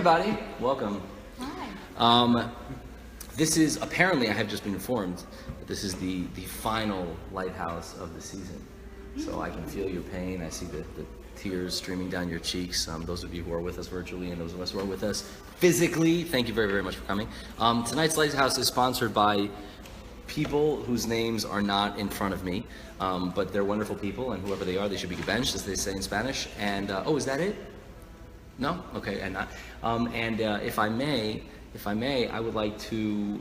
everybody. Welcome. Hi. This is, apparently, I have just been informed, that this is the final Lighthouse of the season. So I can feel your pain. I see the tears streaming down your cheeks. Those of you who are with us virtually and those of us who are with us physically, thank you very, very much for coming. Tonight's Lighthouse is sponsored by people whose names are not in front of me, but they're wonderful people, and whoever they are, they should be benched, as they say in Spanish. And, oh, is that it? No? Okay, and if I may, I would like to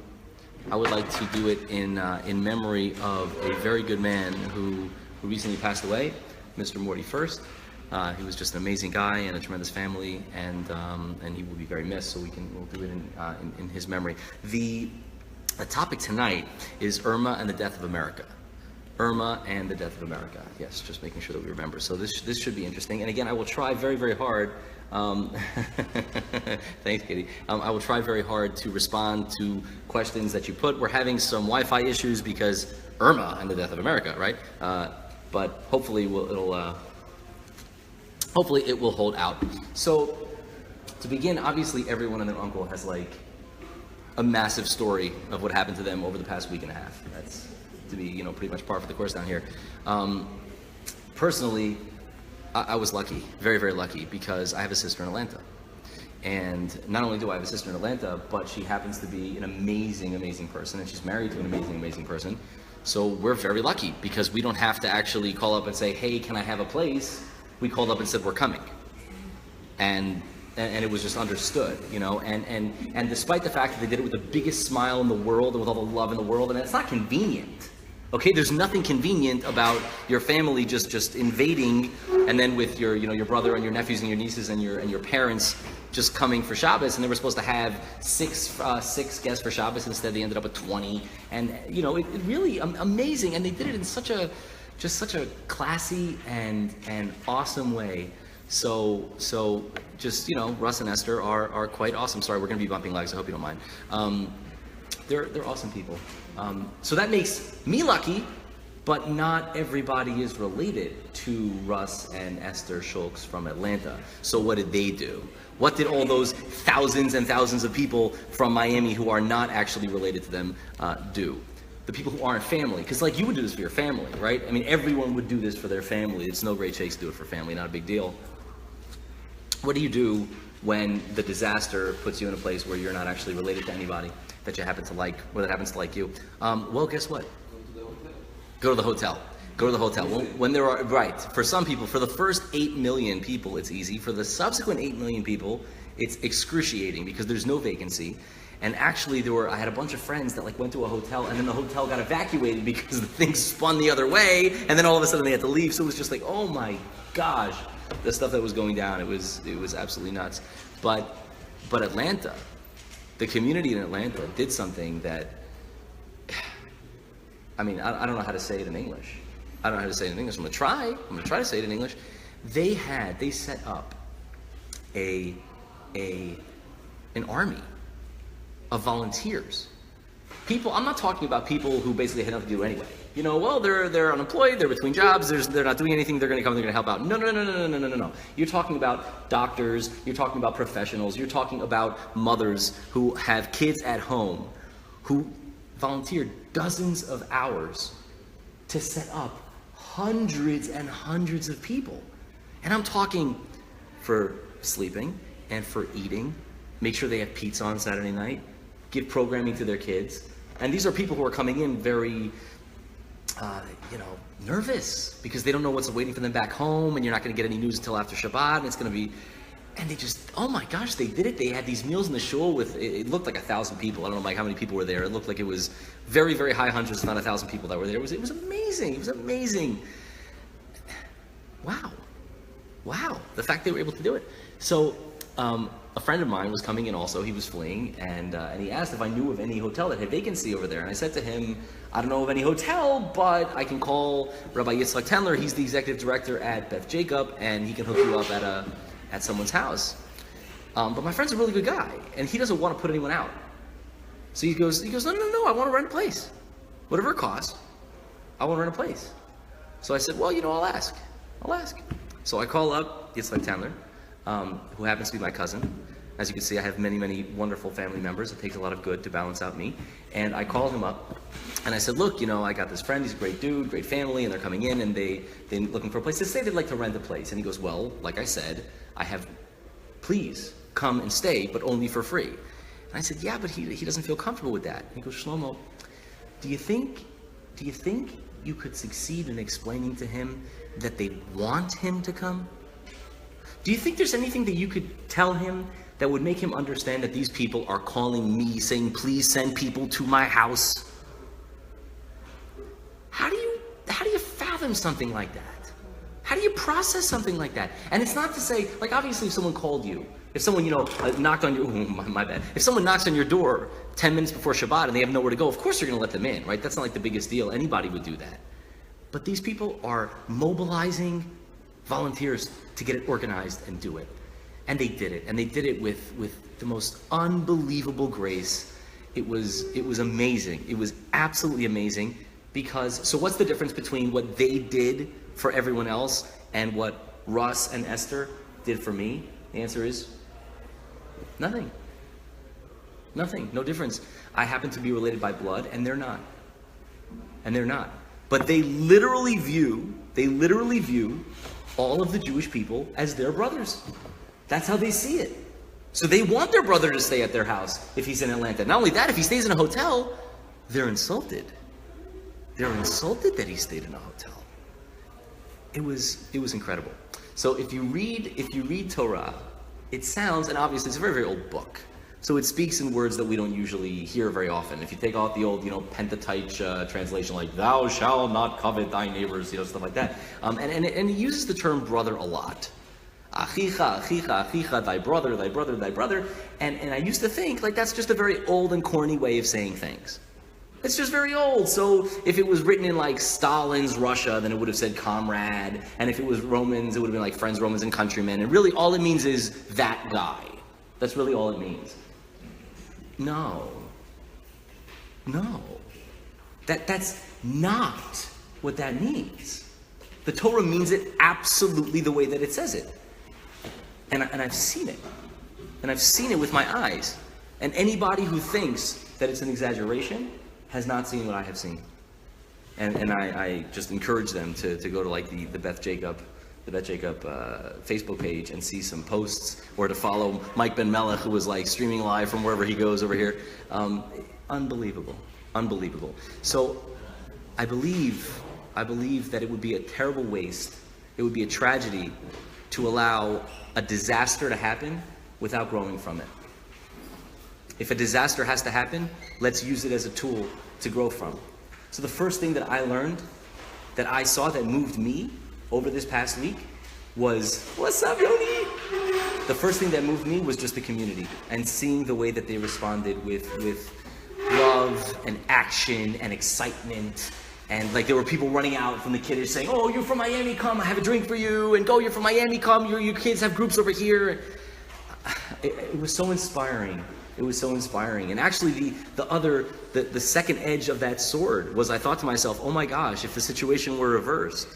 do it in memory of a very good man who recently passed away, Mr. Morty First. He was just an amazing guy and a tremendous family, and he will be very missed. So we'll do it in his memory. The topic tonight is Irma and the Death of America. Irma and the Death of America. Yes, just making sure that we remember. So this should be interesting. And again, I will try very, very hard. Thanks, Katie. I will try very hard to respond to questions that you put. We're having some Wi-Fi issues because Irma and the Death of America, right? But hopefully hopefully it will hold out. So to begin, obviously everyone and their uncle has like a massive story of what happened to them over the past week and a half. That's to be, pretty much par for the course down here. Personally, I was lucky, very, very lucky, because I have a sister in Atlanta. And not only do I have a sister in Atlanta, but she happens to be an amazing, amazing person, and she's married to an amazing, amazing person. So we're very lucky because we don't have to actually call up and say, hey, can I have a place? We called up and said, we're coming. And it was just understood, and despite the fact that they did it with the biggest smile in the world and with all the love in the world, and it's not convenient. Okay, there's nothing convenient about your family just invading, and then with your brother and your nephews and your nieces and your parents just coming for Shabbos, and they were supposed to have six guests for Shabbos. Instead, they ended up with 20, and it really amazing, and they did it in such a classy and awesome way. So just Russ and Esther are quite awesome. Sorry, we're going to be bumping legs. I hope you don't mind. They're awesome people. So that makes me lucky, but not everybody is related to Russ and Esther Schultz from Atlanta. So what did they do? What did all those thousands and thousands of people from Miami who are not actually related to them do? The people who aren't family, because you would do this for your family, right? I mean, everyone would do this for their family. It's no great shakes to do it for family, not a big deal. What do you do when the disaster puts you in a place where you're not actually related to anybody that you happen to like, or that happens to like you? Well, guess what? Go to the hotel. Go to the hotel. When there are, right, for some people, for the first 8 million people, it's easy. For the subsequent 8 million people, it's excruciating because there's no vacancy. And actually, I had a bunch of friends that went to a hotel, and then the hotel got evacuated because the thing spun the other way, and then all of a sudden they had to leave. So it was just oh my gosh, the stuff that was going down. It was absolutely nuts. But Atlanta, the community in Atlanta did something that, I mean, I don't know how to say it in English. I'm gonna try to say it in English. They set up an army of volunteers. People, I'm not talking about people who basically had nothing to do anyway. They're unemployed, they're between jobs, they're not doing anything, they're gonna come, they're gonna help out. No. You're talking about doctors, you're talking about professionals, you're talking about mothers who have kids at home, who volunteered dozens of hours to set up hundreds and hundreds of people. And I'm talking for sleeping and for eating, make sure they have pizza on Saturday night, give programming to their kids. And these are people who are coming in very, nervous because they don't know what's waiting for them back home, and you're not going to get any news until after Shabbat, and it's going to be, and they just, oh my gosh, they did it. They had these meals in the shul with, it looked like 1,000 people. I don't know how many people were there. It looked like it was very, very high hundreds, if not 1,000 people that were there. It was amazing. It was amazing. Wow. The fact they were able to do it. So, a friend of mine was coming in also. He was fleeing, and he asked if I knew of any hotel that had vacancy over there. And I said to him, I don't know of any hotel, but I can call Rabbi Yitzchak Tendler. He's the executive director at Beth Jacob, and he can hook you up at someone's house. But my friend's a really good guy, and he doesn't want to put anyone out. So he goes, no, I want to rent a place. Whatever it costs, I want to rent a place. So I said, well, I'll ask. So I call up Yitzchak Tendler, who happens to be my cousin, As you can see, I have many, many wonderful family members. It takes a lot of good to balance out me. And I called him up and I said, look, I got this friend, he's a great dude, great family, and they're coming in and they're looking for a place. They say they'd like to rent a place. And he goes, well, like I said, please come and stay, but only for free. And I said, yeah, but he doesn't feel comfortable with that. And he goes, Shlomo, do you think you could succeed in explaining to him that they want him to come? Do you think there's anything that you could tell him that would make him understand that these people are calling me, saying, please send people to my house? How do you fathom something like that? How do you process something like that? And it's not to say, like, obviously if someone called you, if someone, knocked on your, my bad. If someone knocks on your door 10 minutes before Shabbat and they have nowhere to go, of course you're going to let them in, right? That's not like the biggest deal. Anybody would do that. But these people are mobilizing volunteers to get it organized and do it. And they did it. And they did it with the most unbelievable grace. It was amazing. It was absolutely amazing so what's the difference between what they did for everyone else and what Russ and Esther did for me? The answer is nothing. Nothing. No difference. I happen to be related by blood and they're not. But they literally view all of the Jewish people as their brothers. That's how they see it. So they want their brother to stay at their house if he's in Atlanta. Not only that, if he stays in a hotel, they're insulted. They're insulted that he stayed in a hotel. It was incredible. So if you read Torah, it sounds, and obviously it's a very, very old book. So it speaks in words that we don't usually hear very often. If you take out the old, Pentateuch translation, like "Thou shalt not covet thy neighbors," stuff like that, and it uses the term brother a lot. Achicha, achicha, achicha, thy brother, thy brother, thy brother. And I used to think like that's just a very old and corny way of saying things. It's just very old. So if it was written in like Stalin's Russia, then it would have said comrade. And if it was Romans, it would have been like friends, Romans, and countrymen. And really all it means is that guy. That's really all it means. No. That's not what that means. The Torah means it absolutely the way that it says it. And I've seen it. And I've seen it with my eyes. And anybody who thinks that it's an exaggeration has not seen what I have seen. And I just encourage them to go to like the Beth Jacob Facebook page and see some posts, or to follow Mike Ben Melech, who was like streaming live from wherever he goes over here. Unbelievable. So I believe that it would be a terrible waste. It would be a tragedy to allow a disaster to happen without growing from it. If a disaster has to happen, let's use it as a tool to grow from. So the first thing that I learned, that I saw that moved me over this past week was, what's up, Yoni? The first thing that moved me was just the community and seeing the way that they responded with love and action and excitement. And like there were people running out from the Kiddush saying, oh, you're from Miami, come, I have a drink for you. And go, you're from Miami, come, your kids have groups over here. It was so inspiring. It was so inspiring. And actually the second edge of that sword was, I thought to myself, oh my gosh, if the situation were reversed,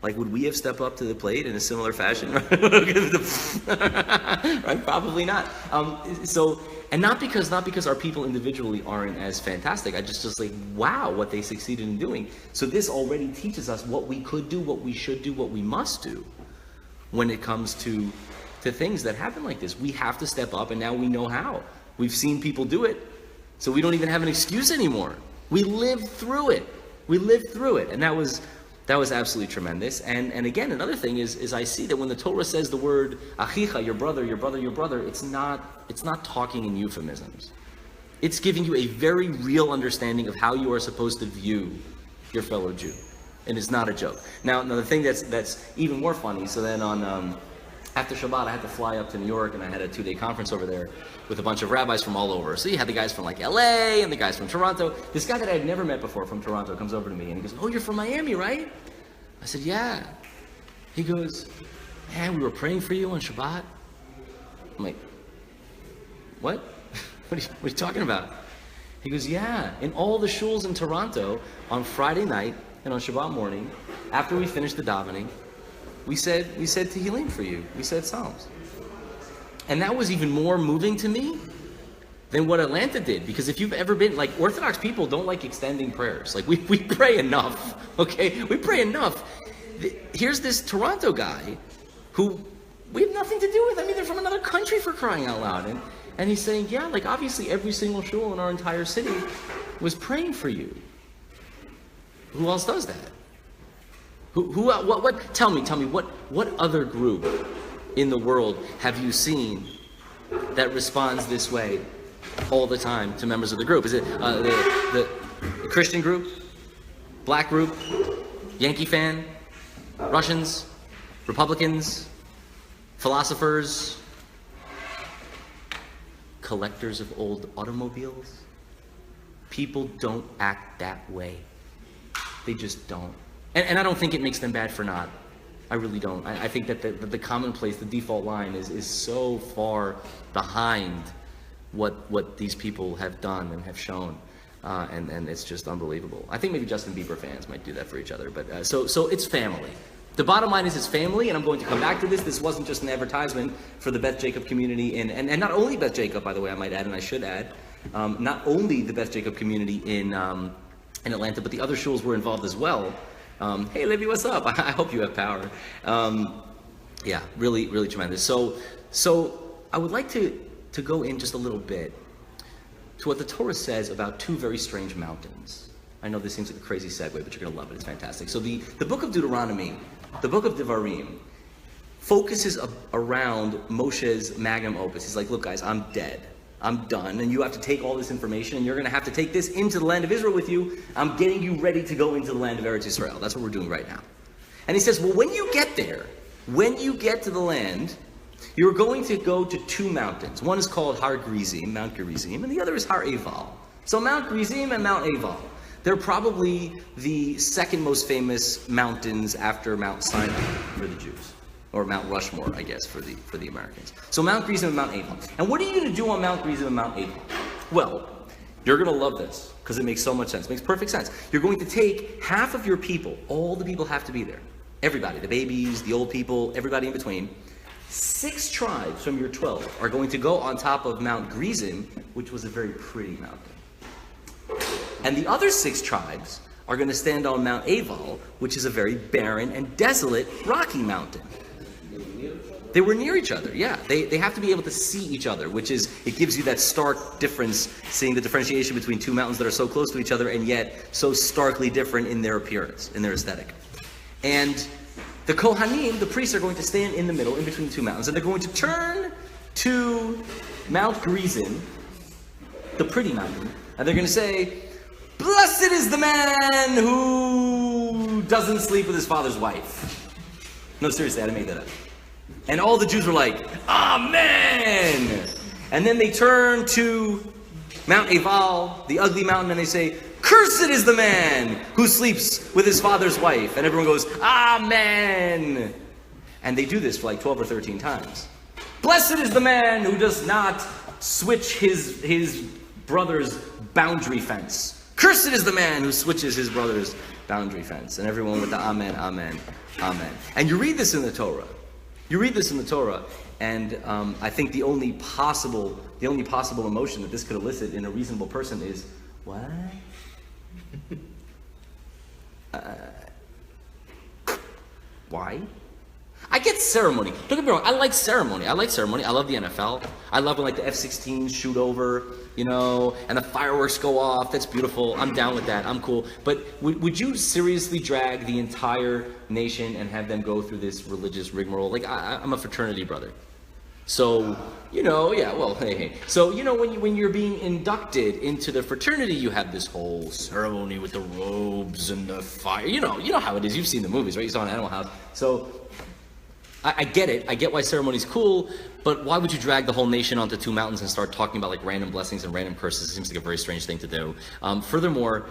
like would we have stepped up to the plate in a similar fashion? Right? Probably not. And not because our people individually aren't as fantastic. I just like, wow, what they succeeded in doing. So this already teaches us what we could do, what we should do, what we must do when it comes to things that happen like this. We have to step up, and now we know how. We've seen people do it, so we don't even have an excuse anymore. We lived through it. And that was absolutely tremendous. And again, another thing is I see that when the Torah says the word achicha, your brother, it's not talking in euphemisms. It's giving you a very real understanding of how you are supposed to view your fellow Jew. And it's not a joke. Now the thing that's even more funny, so then on after Shabbat, I had to fly up to New York, and I had a 2-day conference over there with a bunch of rabbis from all over. So you had the guys from like LA and the guys from Toronto. This guy that I had never met before from Toronto comes over to me and he goes, oh, you're from Miami, right? I said, yeah. He goes, man, we were praying for you on Shabbat. I'm like, what? What are you talking about? He goes, yeah, in all the shuls in Toronto on Friday night and on Shabbat morning, after we finished the davening, we said Tehillim for you. We said Psalms. And that was even more moving to me than what Atlanta did. Because if you've ever been, like, Orthodox people don't like extending prayers. Like, we pray enough, okay? We pray enough. Here's this Toronto guy who we have nothing to do with. I mean, they're from another country, for crying out loud. And he's saying, yeah, like, obviously every single shul in our entire city was praying for you. Who else does that? What? Tell me, what other group in the world have you seen that responds this way all the time to members of the group? Is it the Christian group, black group, Yankee fan, Russians, Republicans, philosophers, collectors of old automobiles? People don't act that way. They just don't. And I don't think it makes them bad for not. I really don't. I think that the commonplace, the default line is so far behind what these people have done and have shown. And it's just unbelievable. I think maybe Justin Bieber fans might do that for each other. But so it's family. The bottom line is it's family, and I'm going to come back to this. This wasn't just an advertisement for the Beth Jacob community, and not only Beth Jacob, by the way, I might add, and I should add, not only the Beth Jacob community in Atlanta, but the other shuls were involved as well. Hey, Libby, what's up? I hope you have power. Yeah, really, really tremendous. So I would like to go in just a little bit to what the Torah says about two very strange mountains. I know this seems like a crazy segue, but you're going to love it. It's fantastic. So the book of Deuteronomy, the book of Devarim, focuses around Moshe's magnum opus. He's like, look, guys, I'm dead. I'm done, and you have to take all this information, and you're going to have to take this into the land of Israel with you. I'm getting you ready to go into the land of Eretz Israel. That's what we're doing right now. And he says, well, when you get there, when you get to the land, you're going to go to two mountains. One is called Har Gerizim, Mount Gerizim, and the other is Har Eval. So Mount Gerizim and Mount Eval. They're probably the second most famous mountains after Mount Sinai for the Jews. Or Mount Rushmore, I guess, for the Americans. So Mount Gerizim and Mount Eval. And what are you going to do on Mount Gerizim and Mount Eval? Well, you're going to love this, because it makes so much sense. It makes perfect sense. You're going to take half of your people, all the people have to be there. Everybody, the babies, the old people, everybody in between. 6 tribes from your 12 are going to go on top of Mount Gerizim, which was a very pretty mountain. And the other 6 tribes are going to stand on Mount Eval, which is a very barren and desolate rocky mountain. They were near each other, yeah. They have to be able to see each other, which is, it gives you that stark difference, seeing the differentiation between two mountains that are so close to each other and yet so starkly different in their appearance, in their aesthetic. And the Kohanim, the priests, are going to stand in the middle, in between the two mountains, and they're going to turn to Mount Gerizim, the pretty mountain, and they're going to say, "Blessed is the man who doesn't sleep with his father's wife." No, seriously, I didn't make that up. And all the Jews were like, "Amen!" And then they turn to Mount Eval, the ugly mountain, and they say, "Cursed is the man who sleeps with his father's wife." And everyone goes, "Amen!" And they do this for like 12 or 13 times. "Blessed is the man who does not switch his brother's boundary fence. Cursed is the man who switches his brother's boundary fence." And everyone with the amen, amen, amen. And you read this in the Torah. And I think the only possible emotion that this could elicit in a reasonable person is, what? Why? I get ceremony. Don't get me wrong. I like ceremony. I love the NFL. I love when like the F-16s shoot over, and the fireworks go off. That's beautiful. I'm down with that. I'm cool. But would you seriously drag the entire nation and have them go through this religious rigmarole? Like I'm a fraternity brother. So, hey. So, when you're being inducted into the fraternity, you have this whole ceremony with the robes and the fire. You know how it is. You've seen the movies, right? You saw an Animal House. So, I get it. I get why ceremony's cool, but why would you drag the whole nation onto two mountains and start talking about like random blessings and random curses? It seems like a very strange thing to do. Furthermore,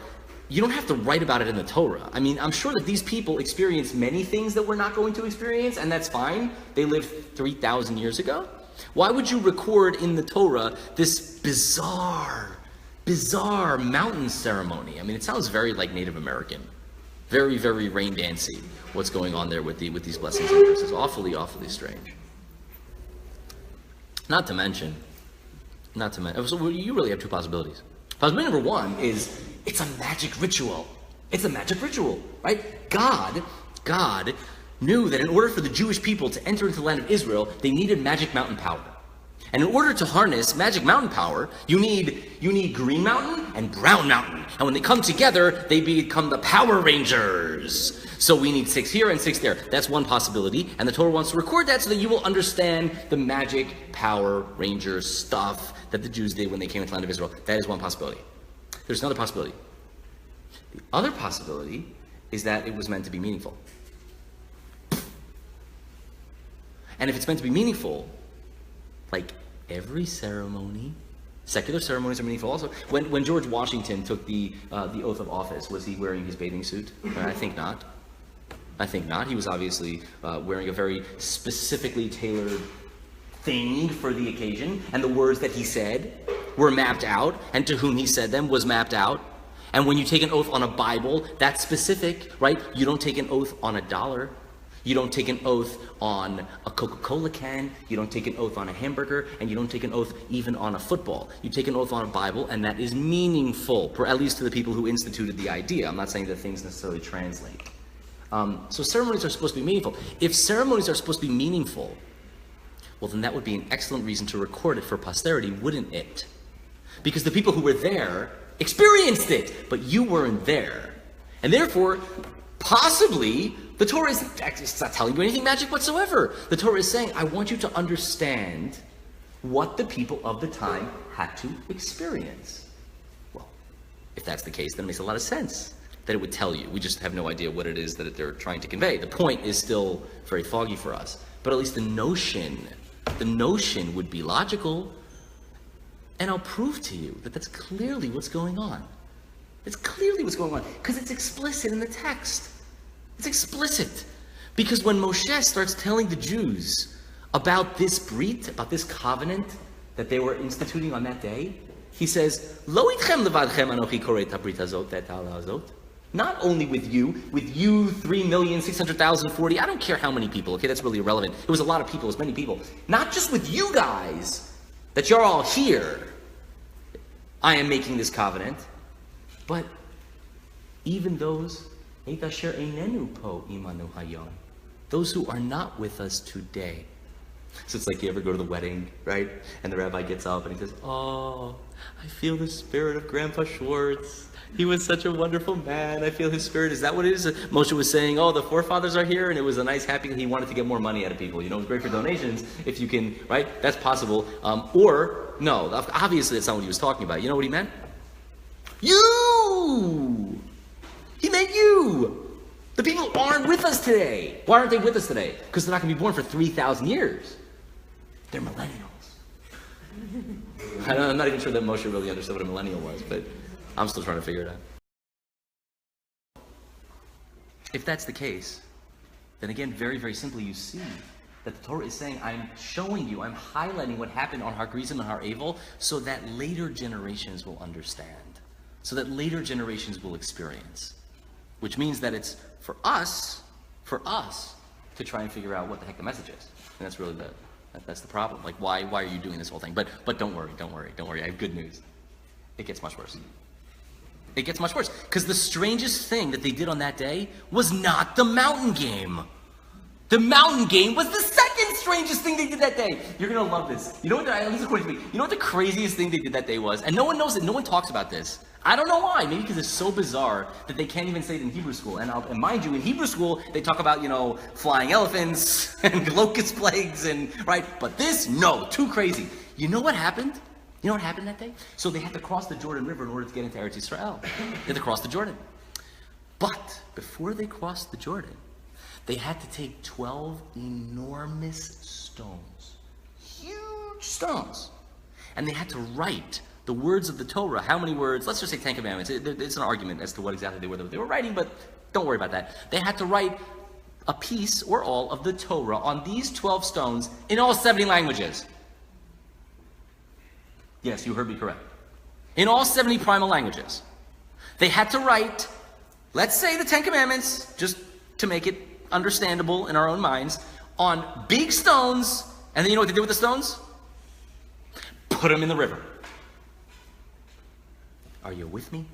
you don't have to write about it in the Torah. I mean, I'm sure that these people experienced many things that we're not going to experience, and that's fine. They lived 3,000 years ago. Why would you record in the Torah this bizarre mountain ceremony? I mean, it sounds very like Native American. Very, very rain dancey, what's going on there with these blessings and curses. Awfully, awfully strange. Not to mention, so you really have two possibilities. Possibility number one is it's a magic ritual. It's a magic ritual, right? God knew that in order for the Jewish people to enter into the land of Israel, they needed magic mountain power. And in order to harness magic mountain power, you need Green Mountain and Brown Mountain. And when they come together, they become the Power Rangers. So we need 6 here and 6 there. That's one possibility. And the Torah wants to record that so that you will understand the magic Power Ranger stuff that the Jews did when they came into the land of Israel. That is one possibility. There's another possibility. The other possibility is that it was meant to be meaningful. And if it's meant to be meaningful, like every ceremony, secular ceremonies are meaningful also. When George Washington took the oath of office, was he wearing his bathing suit? I think not. He was obviously wearing a very specifically tailored thing for the occasion, and the words that he said were mapped out, and to whom he said them was mapped out. And when you take an oath on a Bible, that's specific, right? You don't take an oath on a dollar. You don't take an oath on a Coca-Cola can, you don't take an oath on a hamburger, and you don't take an oath even on a football. You take an oath on a Bible, and that is meaningful, at least to the people who instituted the idea. I'm not saying that things necessarily translate. So ceremonies are supposed to be meaningful. If ceremonies are supposed to be meaningful, well, then that would be an excellent reason to record it for posterity, wouldn't it? Because the people who were there experienced it, but you weren't there. And therefore, possibly, the Torah it's not telling you anything magic whatsoever. The Torah is saying, I want you to understand what the people of the time had to experience. Well, if that's the case, then it makes a lot of sense that it would tell you. We just have no idea what it is that they're trying to convey. The point is still very foggy for us. But at least the notion would be logical. And I'll prove to you that that's clearly what's going on. It's clearly what's going on, because it's explicit in the text. It's explicit. Because when Moshe starts telling the Jews about this brit, about this covenant that they were instituting on that day, he says, Lo itchem levadchem anochi korei ta brit hazot ve'et ha'ala hazot. Not only with you 3,600,040, I don't care how many people, okay, that's really irrelevant. It was a lot of people, it was many people. Not just with you guys, that you're all here, I am making this covenant, but even those who are not with us today. So it's like you ever go to the wedding, right? And the rabbi gets up and he says, oh, I feel the spirit of Grandpa Schwartz. He was such a wonderful man. I feel his spirit. Is that what it is? Moshe was saying, oh, the forefathers are here, and it was a nice, happy, he wanted to get more money out of people. You know, it's great for donations if you can, right? That's possible. Or, no, obviously that's not what he was talking about. You know what he meant? You! He meant you! The people aren't with us today. Why aren't they with us today? Because they're not going to be born for 3,000 years. They're millennials. I'm not even sure that Moshe really understood what a millennial was, but I'm still trying to figure it out. If that's the case, then again, very, very simply, you see that the Torah is saying, I'm showing you, I'm highlighting what happened on Har Gerizim and Har Eivel so that later generations will understand, so that later generations will experience. Which means that it's for us to try and figure out what the heck the message is. And that's really that's the problem. Like, why are you doing this whole thing? But don't worry. I have good news. It gets much worse. It gets much worse. Because the strangest thing that they did on that day was not the mountain game. The mountain game was the second strangest thing they did that day. You're going to love this. You know what, at least according to me, you know what the craziest thing they did that day was? And no one knows it. No one talks about this. I don't know why. Maybe because it's so bizarre that they can't even say it in Hebrew school. And mind you, in Hebrew school, they talk about, flying elephants and locust plagues and, right? But this, no, too crazy. You know what happened? You know what happened that day? So they had to cross the Jordan River in order to get into Eretz Yisrael. They had to cross the Jordan. But before they crossed the Jordan, they had to take 12 enormous stones, huge stones, and they had to write the words of the Torah. How many words? Let's just say 10 Commandments. It's an argument as to what exactly they were writing, but don't worry about that. They had to write a piece or all of the Torah on these 12 stones in all 70 languages. Yes, you heard me correct. In all 70 primal languages. They had to write, let's say the 10 Commandments, just to make it understandable in our own minds, on big stones. And then you know what they did with the stones? put them in the river. Are you with me?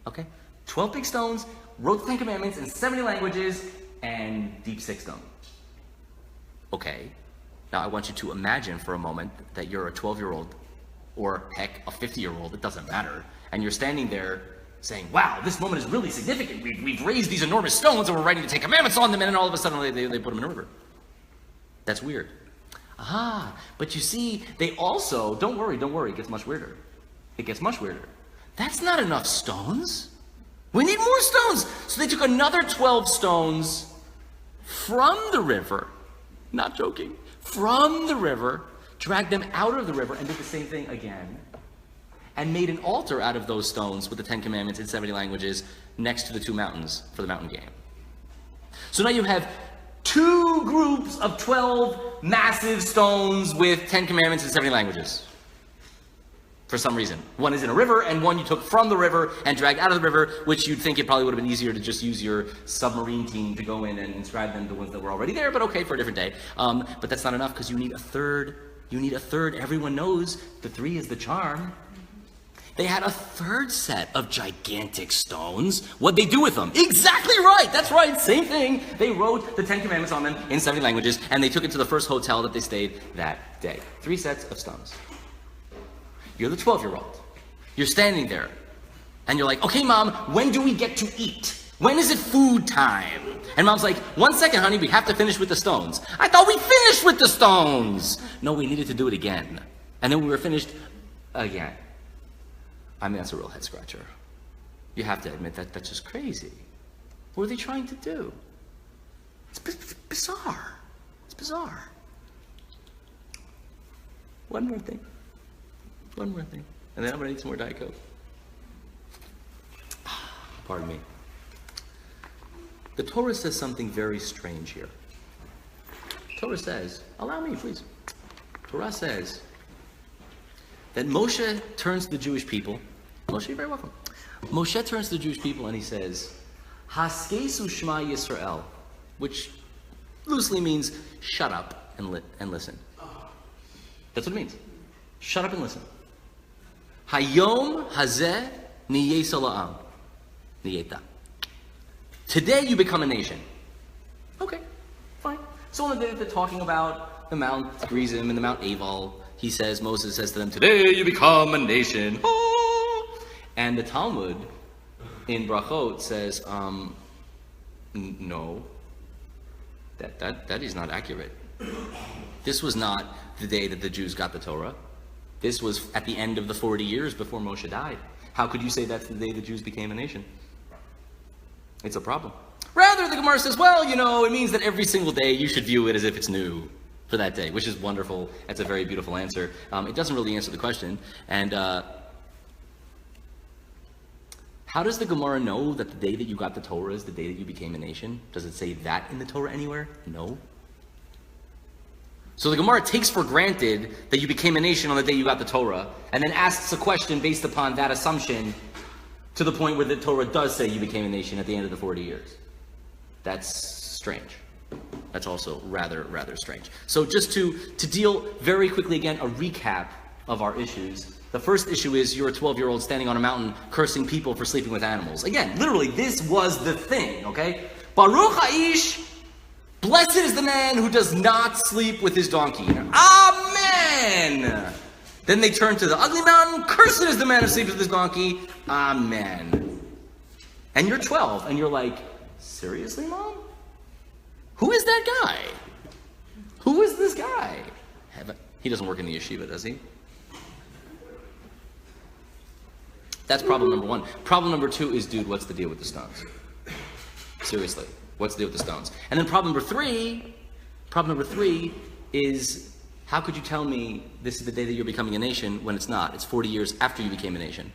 Okay. 12 big stones, wrote the Ten Commandments in 70 languages, and deep 6 stone. Okay. Now I want you to imagine for a moment that you're a 12-year-old, or heck, a 50-year-old, it doesn't matter, and you're standing there saying, wow, this moment is really significant. We've raised these enormous stones and we're writing the Ten Commandments on them, and then all of a sudden they put them in a river. That's weird. But you see, they also, don't worry, it gets much weirder. It gets much weirder. That's not enough stones. We need more stones. So they took another 12 stones from the river, not joking, from the river, dragged them out of the river, and did the same thing again, and made an altar out of those stones with the Ten Commandments in 70 languages next to the 2 mountains for the mountain game. So now you have 2 groups of 12 massive stones with 10 Commandments in 70 languages. For some reason. One is in a river, and one you took from the river and dragged out of the river, which you'd think it probably would have been easier to just use your submarine team to go in and inscribe them, the ones that were already there, but okay, for a different day. But that's not enough, because you need a third. You need a third. Everyone knows the 3 is the charm. They had a third set of gigantic stones. What'd they do with them? Exactly right. That's right. Same thing. They wrote the 10 Commandments on them in 70 languages, and they took it to the first hotel that they stayed that day. 3 sets of stones. You're the 12-year-old. You're standing there, and you're like, okay, Mom, when do we get to eat? When is it food time? And Mom's like, 1 second, honey, we have to finish with the stones. I thought we finished with the stones. No, we needed to do it again. And then we were finished again. I mean, that's a real head scratcher. You have to admit that that's just crazy. What are they trying to do? It's bizarre. It's bizarre. One more thing. And then I'm going to need some more Diet Coke. Pardon me. The Torah says something very strange here. Torah says, allow me, please. Torah says that Moshe turns to the Jewish people. Moshe, you're very welcome. Moshe turns to the Jewish people and he says, Haskesu Shema Yisrael, which loosely means shut up and listen. That's what it means. Shut up and listen. Hayom hazeh niyesa la'am. Niyeta. Today you become a nation. Okay, fine. So on the day that they're talking about the Mount Gerizim and the Mount Aval, Moses says to them, today you become a nation. Oh! And the Talmud in Brachot says, no, that is not accurate. This was not the day that the Jews got the Torah. This was at the end of the 40 years before Moshe died. How could you say that's the day the Jews became a nation? It's a problem. Rather, the Gemara says, well, it means that every single day you should view it as if it's new for that day, which is wonderful. That's a very beautiful answer. It doesn't really answer the question. And how does the Gemara know that the day that you got the Torah is the day that you became a nation? Does it say that in the Torah anywhere? No. So the Gemara takes for granted that you became a nation on the day you got the Torah, and then asks a question based upon that assumption to the point where the Torah does say you became a nation at the end of the 40 years. That's strange. That's also rather strange. So just to deal very quickly again, a recap of our issues. The first issue is you're a 12-year-old standing on a mountain cursing people for sleeping with animals. Again, literally, this was the thing, okay? Baruch Ha'ish, blessed is the man who does not sleep with his donkey. Amen! Then they turn to the ugly mountain. Cursed is the man who sleeps with his donkey. Amen. And you're 12, and you're like, seriously, Mom? Who is that guy? Who is this guy? He doesn't work in the yeshiva, does he? That's problem number 1. Problem number 2 is, dude, what's the deal with the stones? Seriously, what's the deal with the stones? And then problem number 3 is, how could you tell me this is the day that you're becoming a nation when it's not? It's 40 years after you became a nation.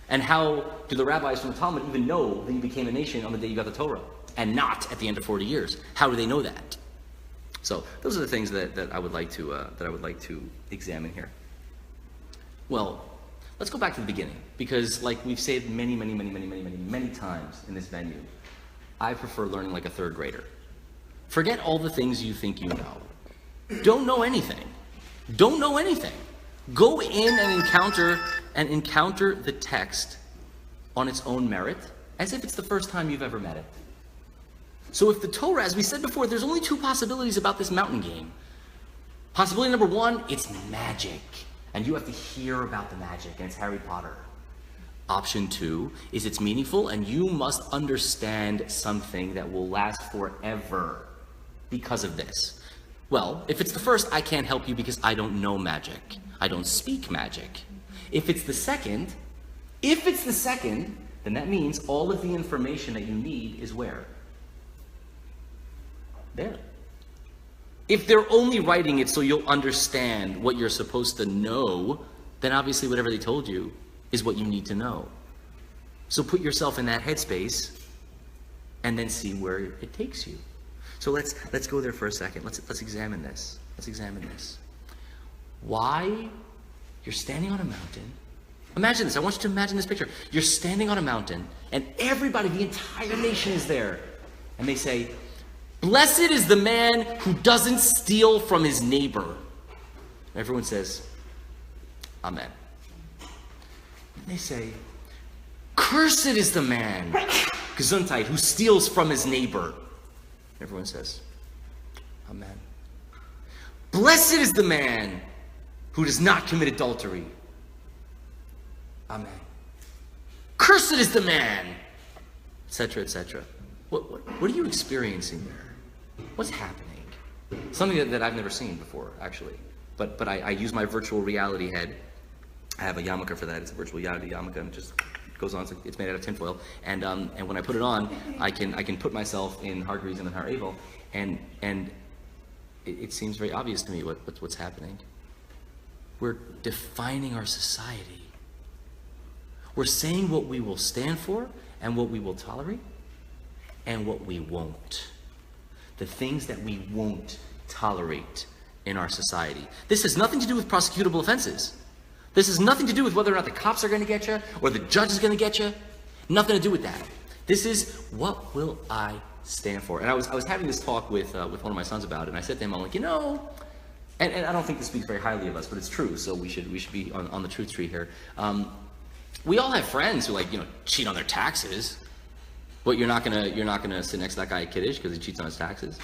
And how do the rabbis from the Talmud even know that you became a nation on the day you got the Torah and not at the end of 40 years? How do they know that? So those are the things that I would like to examine here. Well, let's go back to the beginning, because like we've said many times in this venue, I prefer learning like a 3rd grader. Forget all the things you think you know. Don't know anything. Go in and encounter the text on its own merit, as if it's the first time you've ever met it. So if the Torah, as we said before, there's only two possibilities about this mountain game. Possibility number one, it's magic, and you have to hear about the magic, and it's Harry Potter. Option two is it's meaningful, and you must understand something that will last forever because of this. Well, if it's the first, I can't help you because I don't know magic. I don't speak magic. If it's the second, then that means all of the information that you need is where? There. If they're only writing it so you'll understand what you're supposed to know, then obviously whatever they told you is what you need to know. So put yourself in that headspace and then see where it takes you. So let's go there for a second. Let's examine this. Let's examine this. Why you're standing on a mountain. Imagine this. I want you to imagine this picture. You're standing on a mountain and everybody, the entire nation is there. And they say, "Blessed is the man who doesn't steal from his neighbor." Everyone says, "Amen." And they say, "Cursed is the man, Gesundheit, who steals from his neighbor." Everyone says, "Amen." "Blessed is the man who does not commit adultery." Amen. "Cursed is the man," etc., etc. What are you experiencing there? What's happening? Something that I've never seen before, actually. But I use my virtual reality head. I have a yarmulke for that. It's a virtual reality yarmulke, and it just goes on. It's made out of tinfoil, and when I put it on, I can put myself in Har Gerizim and Har Evel, and it seems very obvious to me what's happening. We're defining our society. We're saying what we will stand for and what we will tolerate and what we won't. The things that we won't tolerate in our society. This has nothing to do with prosecutable offenses. This has nothing to do with whether or not the cops are going to get you or the judge is going to get you. Nothing to do with that. This is what will I stand for. And I was having this talk with one of my sons about it, and I said to him, I'm like, and I don't think this speaks very highly of us, but it's true, so we should be on the truth tree here. We all have friends who cheat on their taxes, but you're not gonna sit next to that guy at Kiddush because he cheats on his taxes.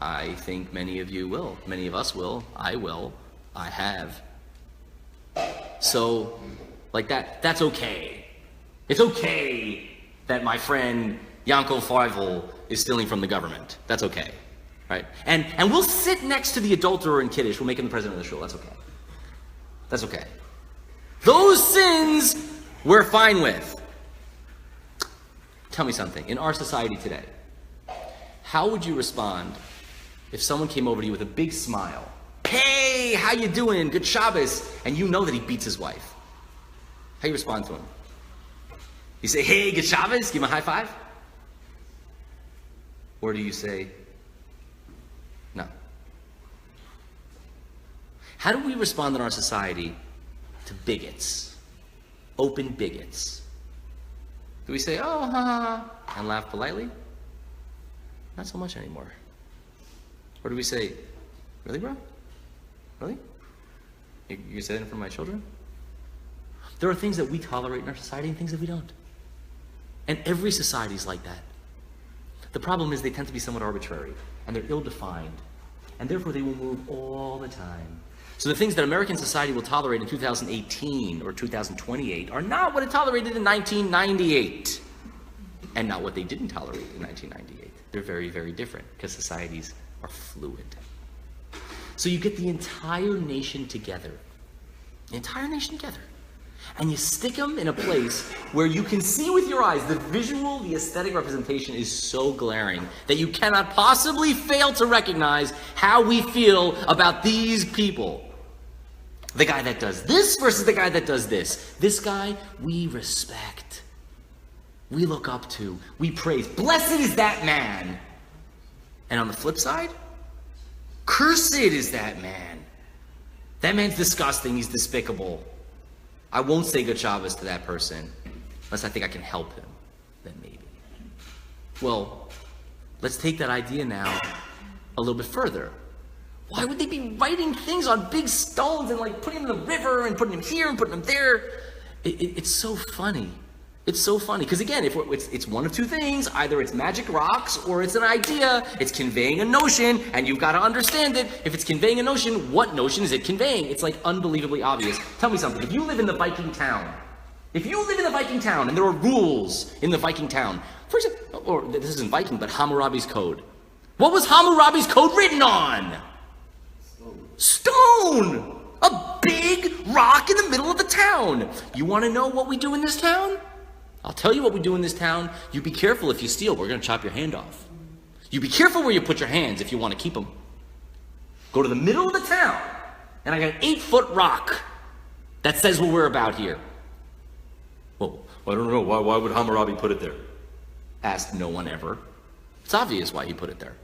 I think many of you will. Many of us will. I will. I have. So, that's okay. It's okay that my friend Yankel Feivel is stealing from the government. That's okay, right? And we'll sit next to the adulterer in Kiddush. We'll make him the president of the shul. That's okay. That's okay. Those sins we're fine with. Tell me something. In our society today, how would you respond if someone came over to you with a big smile? "Hey, how you doing? Good Shabbos." And you know that he beats his wife. How do you respond to him? You say, "Hey, good Shabbos," give him a high five? Or do you say, no? How do we respond in our society to bigots, open bigots? Do we say, "Oh, ha, ha, ha," and laugh politely? Not so much anymore. Or do we say, "Really, bro? Really? You say that in front of my children?" There are things that we tolerate in our society and things that we don't. And every society is like that. The problem is they tend to be somewhat arbitrary, and they're ill-defined, and therefore they will move all the time. So the things that American society will tolerate in 2018 or 2028 are not what it tolerated in 1998, and not what they didn't tolerate in 1998. They're very, very different, because societies are fluid. So you get the entire nation together, and you stick them in a place where you can see with your eyes the aesthetic representation is so glaring that you cannot possibly fail to recognize how we feel about these people. The guy that does this versus the guy that does this. This guy we respect, we look up to, we praise. Blessed is that man. And on the flip side, cursed is that man. That man's disgusting, he's despicable. I won't say good Shabbos to that person unless I think I can help him. Then maybe. Well, let's take that idea now a little bit further. Why would they be writing things on big stones and like putting them in the river and putting them here and putting them there? It's so funny. It's so funny because again, it's one of two things: either it's magic rocks or it's an idea. It's conveying a notion, and you've got to understand it. If it's conveying a notion, what notion is it conveying? It's like unbelievably obvious. Tell me something. If you live in the Viking town, and there are rules in the Viking town, for example, or this isn't Viking, but Hammurabi's code. What was Hammurabi's code written on? Stone! A big rock in the middle of the town. You want to know what we do in this town? I'll tell you what we do in this town. You be careful if you steal. We're going to chop your hand off. You be careful where you put your hands if you want to keep them. Go to the middle of the town, and I got an 8-foot rock that says what we're about here. Well, I don't know. Why would Hammurabi put it there? Asked no one ever. It's obvious why he put it there.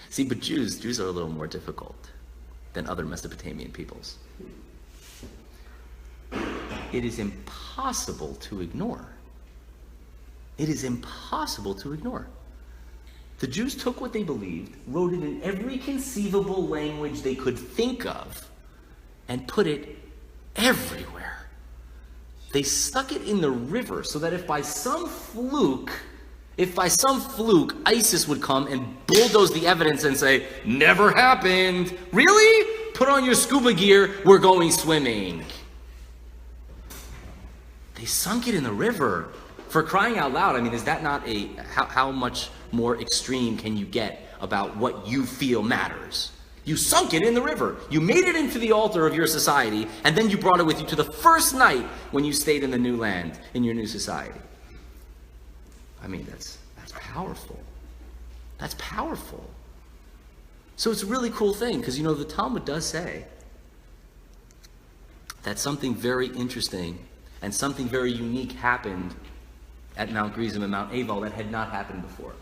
See, but Jews are a little more difficult than other Mesopotamian peoples. It is impossible to ignore. The Jews took what they believed, wrote it in every conceivable language they could think of, and put it everywhere. They stuck it in the river so that if by some fluke ISIS would come and bulldoze the evidence and say, never happened. Really? Put on your scuba gear, we're going swimming. They sunk it in the river. For crying out loud, I mean, is that not how much more extreme can you get about what you feel matters? You sunk it in the river. You made it into the altar of your society, and then you brought it with you to the first night when you stayed in the new land, in your new society. I mean, that's powerful. That's powerful. So it's a really cool thing, because the Talmud does say that something very interesting and something very unique happened at Mount Gerizim and Mount Ebal that had not happened before.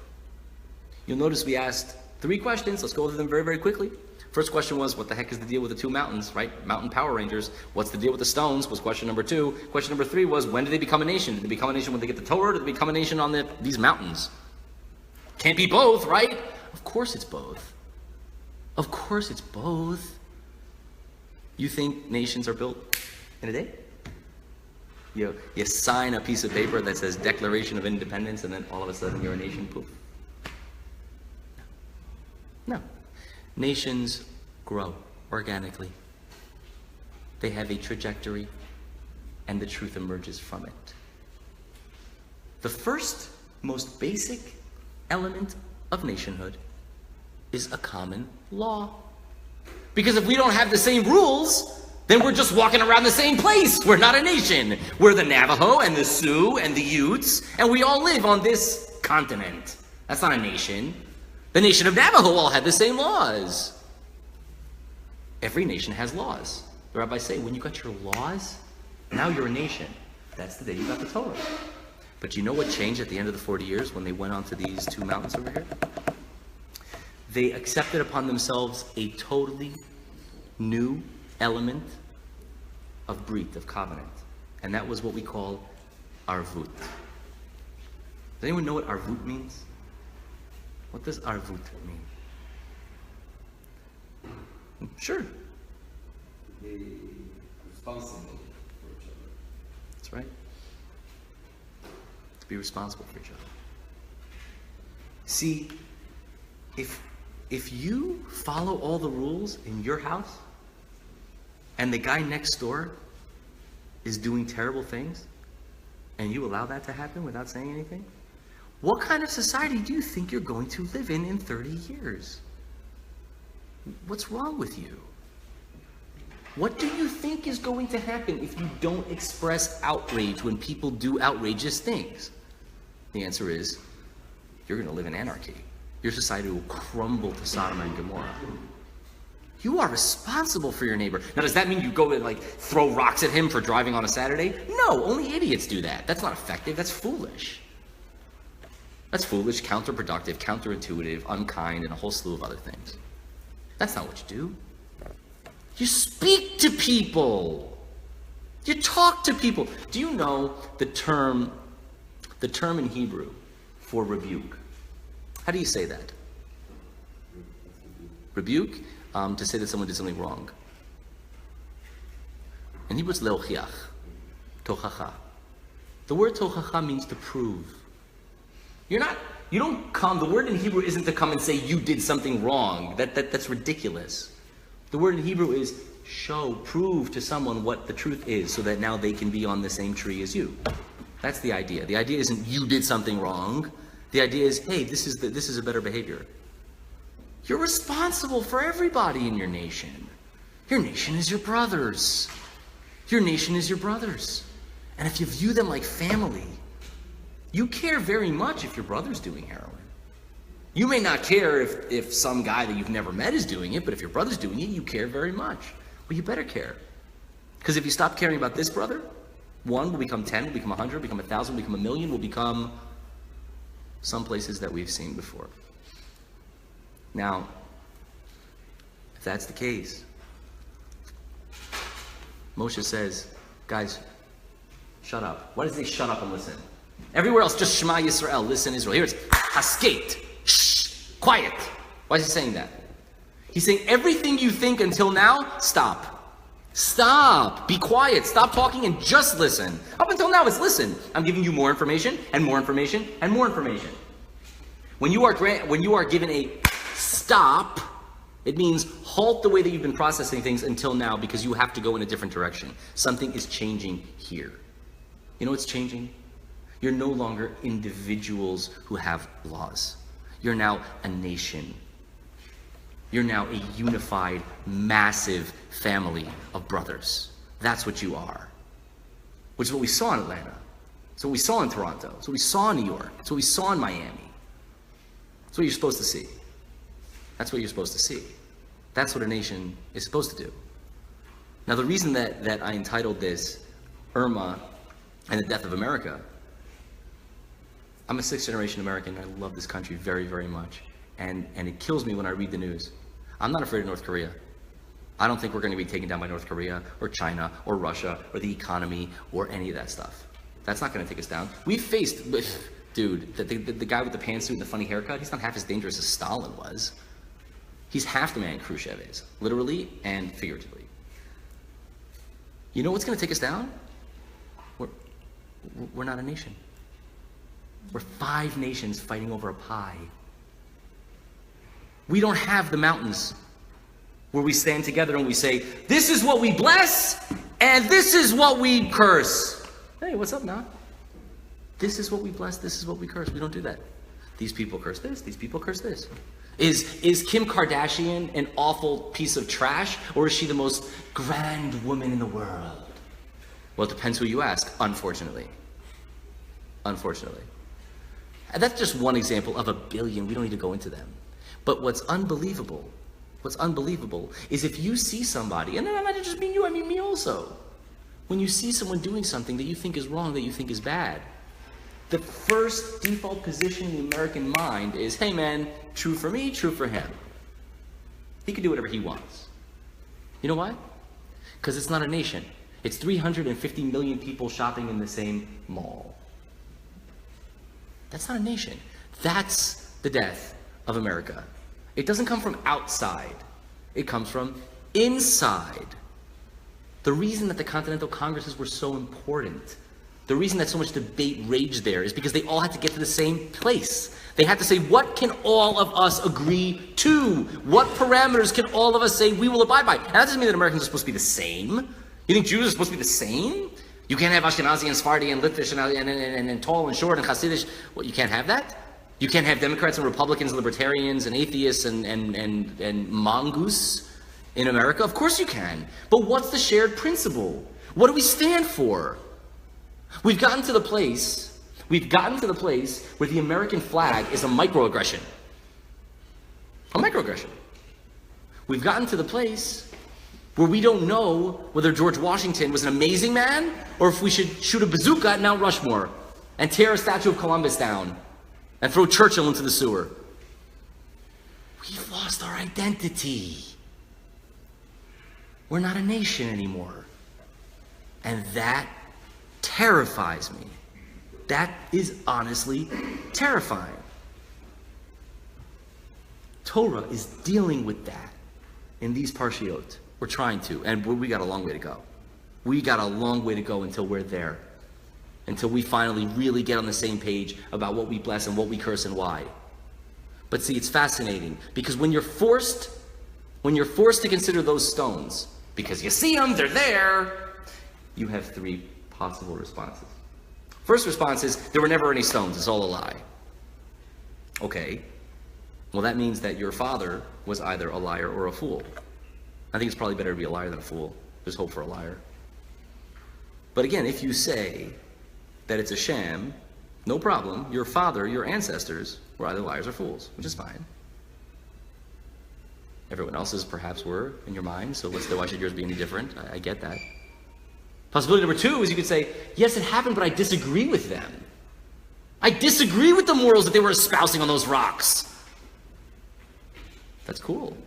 You'll notice we asked 3 questions. Let's go over them very, very quickly. First question was, what the heck is the deal with the 2 mountains, right? Mountain Power Rangers. What's the deal with the stones was question number 2. Question number 3 was, when did they become a nation? Did they become a nation when they get the Torah, or did they become a nation on these mountains? Can't be both, right? Of course it's both. You think nations are built in a day? You sign a piece of paper that says Declaration of Independence, and then all of a sudden you're a nation, poof. No. Nations grow organically. They have a trajectory, and the truth emerges from it. The first, most basic element of nationhood is a common law. Because if we don't have the same rules, then we're just walking around the same place. We're not a nation. We're the Navajo and the Sioux and the Utes, and we all live on this continent. That's not a nation. The nation of Navajo all had the same laws. Every nation has laws. The rabbis say, when you got your laws, now you're a nation. That's the day you got the Torah. But you know what changed at the end of the 40 years when they went onto these 2 mountains over here? They accepted upon themselves a totally new element of brit, of covenant. And that was what we call arvut. Does anyone know what arvut means? What does arvut mean? Sure. Be responsible for each other. That's right. To be responsible for each other. See, if you follow all the rules in your house, and the guy next door is doing terrible things, and you allow that to happen without saying anything, what kind of society do you think you're going to live in 30 years? What's wrong with you? What do you think is going to happen if you don't express outrage when people do outrageous things? The answer is, you're going to live in anarchy. Your society will crumble to Sodom and Gomorrah. You are responsible for your neighbor. Now, does that mean you go and throw rocks at him for driving on a Saturday? No, only idiots do that. That's not effective. That's foolish. That's foolish, counterproductive, counterintuitive, unkind, and a whole slew of other things. That's not what you do. You speak to people. You talk to people. Do you know the term in Hebrew for rebuke? How do you say that? rebuke, to say that someone did something wrong. In Hebrew, it's leochiach, tochacha. The word tochacha means to prove. You don't come, the word in Hebrew isn't to come and say you did something wrong. That's ridiculous. The word in Hebrew is show, prove to someone what the truth is so that now they can be on the same tree as you. That's the idea. The idea isn't you did something wrong. The idea is, hey, this is a better behavior. You're responsible for everybody in your nation. Your nation is your brothers. Your nation is your brothers. And if you view them like family, you care very much if your brother's doing heroin. You may not care if some guy that you've never met is doing it, but if your brother's doing it, you care very much. Well, you better care. Because if you stop caring about this brother, 1 will become 10, will become 100, will become 1,000, will become 1,000,000, will become some places that we've seen before. Now, if that's the case, Moshe says, guys, shut up. Why does he say shut up and listen? Everywhere else, just Shema Yisrael, listen Israel. Here it's haskate, shh, quiet. Why is he saying that? He's saying everything you think until now, stop. Stop. Be quiet. Stop talking and just listen. Up until now, it's listen. I'm giving you more information and more information and more information. When you are given a stop, it means halt the way that you've been processing things until now because you have to go in a different direction. Something is changing here. You know what's changing? You're no longer individuals who have laws. You're now a nation. You're now a unified, massive family of brothers. That's what you are. Which is what we saw in Atlanta. It's what we saw in Toronto. It's what we saw in New York. It's what we saw in Miami. That's what you're supposed to see. That's what you're supposed to see. That's what a nation is supposed to do. Now, the reason that I entitled this Irma and the Death of America, I'm a 6th generation American. I love this country very, very much. And it kills me when I read the news. I'm not afraid of North Korea. I don't think we're going to be taken down by North Korea or China or Russia or the economy or any of that stuff. That's not going to take us down. We've faced, dude, the guy with the pantsuit and the funny haircut, he's not half as dangerous as Stalin was. He's half the man Khrushchev is, literally and figuratively. You know what's going to take us down? We're not a nation. We're 5 nations fighting over a pie. We don't have the mountains where we stand together and we say, this is what we bless and this is what we curse. Hey, what's up now? This is what we bless, this is what we curse. We don't do that. These people curse this, these people curse this. Is Kim Kardashian an awful piece of trash, or is she the most grand woman in the world? Well, it depends who you ask, unfortunately. Unfortunately. And that's just one example of a billion. We don't need to go into them. But what's unbelievable is if you see somebody, and I don't just mean you, I mean me also. When you see someone doing something that you think is wrong, that you think is bad, the first default position in the American mind is, hey man, true for me, true for him. He can do whatever he wants. You know why? Because it's not a nation. It's 350 million people shopping in the same mall. That's not a nation. That's the death of America. It doesn't come from outside. It comes from inside. The reason that the Continental Congresses were so important, the reason that so much debate raged there is because they all had to get to the same place. They had to say, what can all of us agree to? What parameters can all of us say we will abide by? And that doesn't mean that Americans are supposed to be the same. You think Jews are supposed to be the same? You can't have Ashkenazi and Sephardi and Litvish and tall and short and Hasidish. What, you can't have that? You can't have Democrats and Republicans and Libertarians and atheists and mongoose in America? Of course you can. But what's the shared principle? What do we stand for? We've gotten to the place where the American flag is a microaggression. A microaggression. We've gotten to the place where we don't know whether George Washington was an amazing man or if we should shoot a bazooka at Mount Rushmore and tear a statue of Columbus down and throw Churchill into the sewer. We've lost our identity. We're not a nation anymore. And that terrifies me. That is honestly terrifying. Torah is dealing with that in these parshiot. We're trying to, and we got a long way to go. We got a long way to go until we're there. Until we finally really get on the same page about what we bless and what we curse and why. But see, it's fascinating, because when you're forced to consider those stones, because you see them, they're there, you have three possible responses. First response is, there were never any stones, it's all a lie. Okay, well that means that your father was either a liar or a fool. I think it's probably better to be a liar than a fool. There's hope for a liar. But again, if you say that it's a sham, no problem. Your father, your ancestors, were either liars or fools, which is fine. Everyone else's perhaps were in your mind, so why should yours be any different? I get that. Possibility number two is you could say, yes, it happened, but I disagree with them. I disagree with the morals that they were espousing on those rocks. That's cool.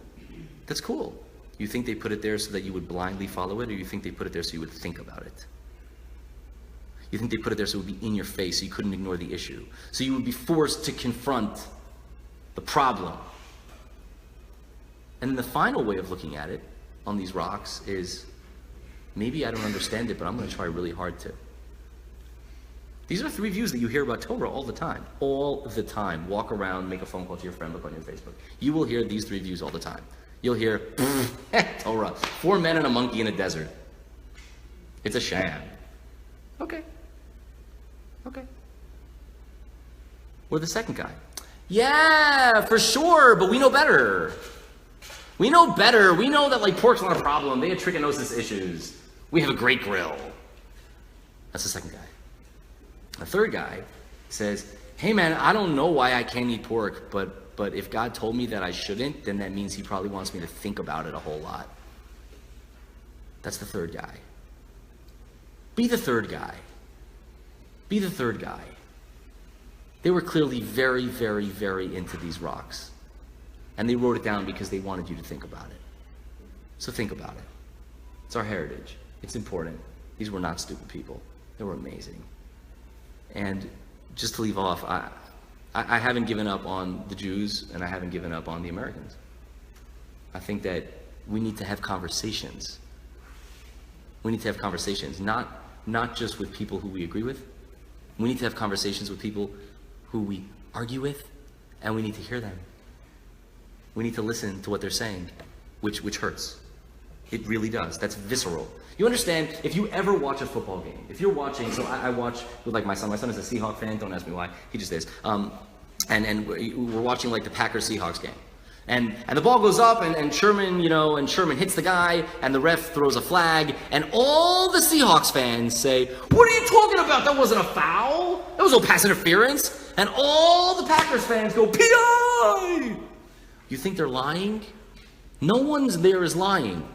That's cool. You think they put it there so that you would blindly follow it, or you think they put it there so you would think about it? You think they put it there so it would be in your face, so you couldn't ignore the issue. So you would be forced to confront the problem. And then the final way of looking at it on these rocks is, maybe I don't understand it, but I'm going to try really hard to. These are three views that you hear about Torah all the time. All the time. Walk around, make a phone call to your friend, look on your Facebook. You will hear these three views all the time. You'll hear, Torah, 4 men and a monkey in a desert. It's a sham. Okay. Or the second guy. Yeah, for sure, but we know better. We know better. We know that pork's not a problem. They had trichinosis issues. We have a great grill. That's the second guy. The third guy says, hey man, I don't know why I can't eat pork, but if God told me that I shouldn't, then that means he probably wants me to think about it a whole lot. That's the third guy. Be the third guy. Be the third guy. They were clearly very, very, very into these rocks. And they wrote it down because they wanted you to think about it. So think about it. It's our heritage. It's important. These were not stupid people. They were amazing. And just to leave off, I haven't given up on the Jews, and I haven't given up on the Americans. I think that we need to have conversations. We need to have conversations, not just with people who we agree with. We need to have conversations with people who we argue with, and we need to hear them. We need to listen to what they're saying, which hurts. It really does. That's visceral. You understand, if you ever watch a football game, if you're watching, so I watch with my son. My son is a Seahawks fan, don't ask me why, he just is. And we're watching the Packers-Seahawks game. And the ball goes up, and Sherman, and Sherman hits the guy, and the ref throws a flag, and all the Seahawks fans say, what are you talking about? That wasn't a foul. That was no pass interference. And all the Packers fans go, PI! You think they're lying? No one's there is lying.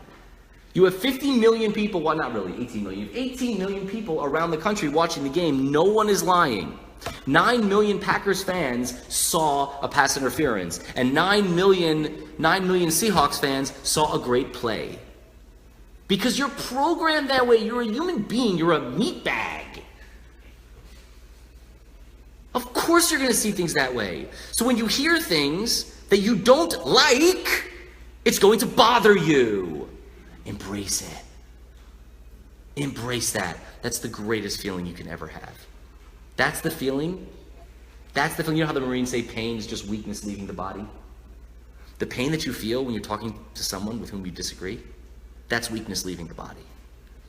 You have 50 million people, well, not really, 18 million. You have 18 million people around the country watching the game. No one is lying. 9 million Packers fans saw a pass interference, and 9 million Seahawks fans saw a great play. Because you're programmed that way. You're a human being. You're a meat bag. Of course you're going to see things that way. So when you hear things that you don't like, it's going to bother you. Embrace it. Embrace that. That's the greatest feeling you can ever have. That's the feeling. You know how the Marines say pain is just weakness leaving the body? The pain that you feel when you're talking to someone with whom you disagree, that's weakness leaving the body.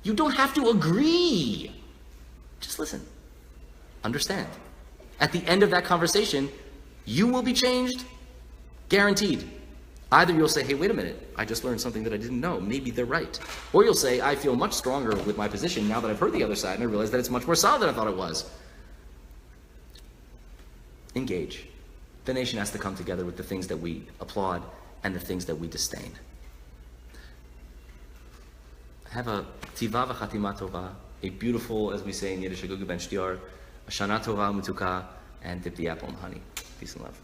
You don't have to agree. Just listen. Understand. At the end of that conversation, you will be changed. Guaranteed. Either you'll say, hey, wait a minute, I just learned something that I didn't know. Maybe they're right. Or you'll say, I feel much stronger with my position now that I've heard the other side and I realize that it's much more solid than I thought it was. Engage. The nation has to come together with the things that we applaud and the things that we disdain. Have a tiva v'chatima tova, a beautiful, as we say in Yiddish, a Shana tova mutuka, and tip the apple and honey. Peace and love.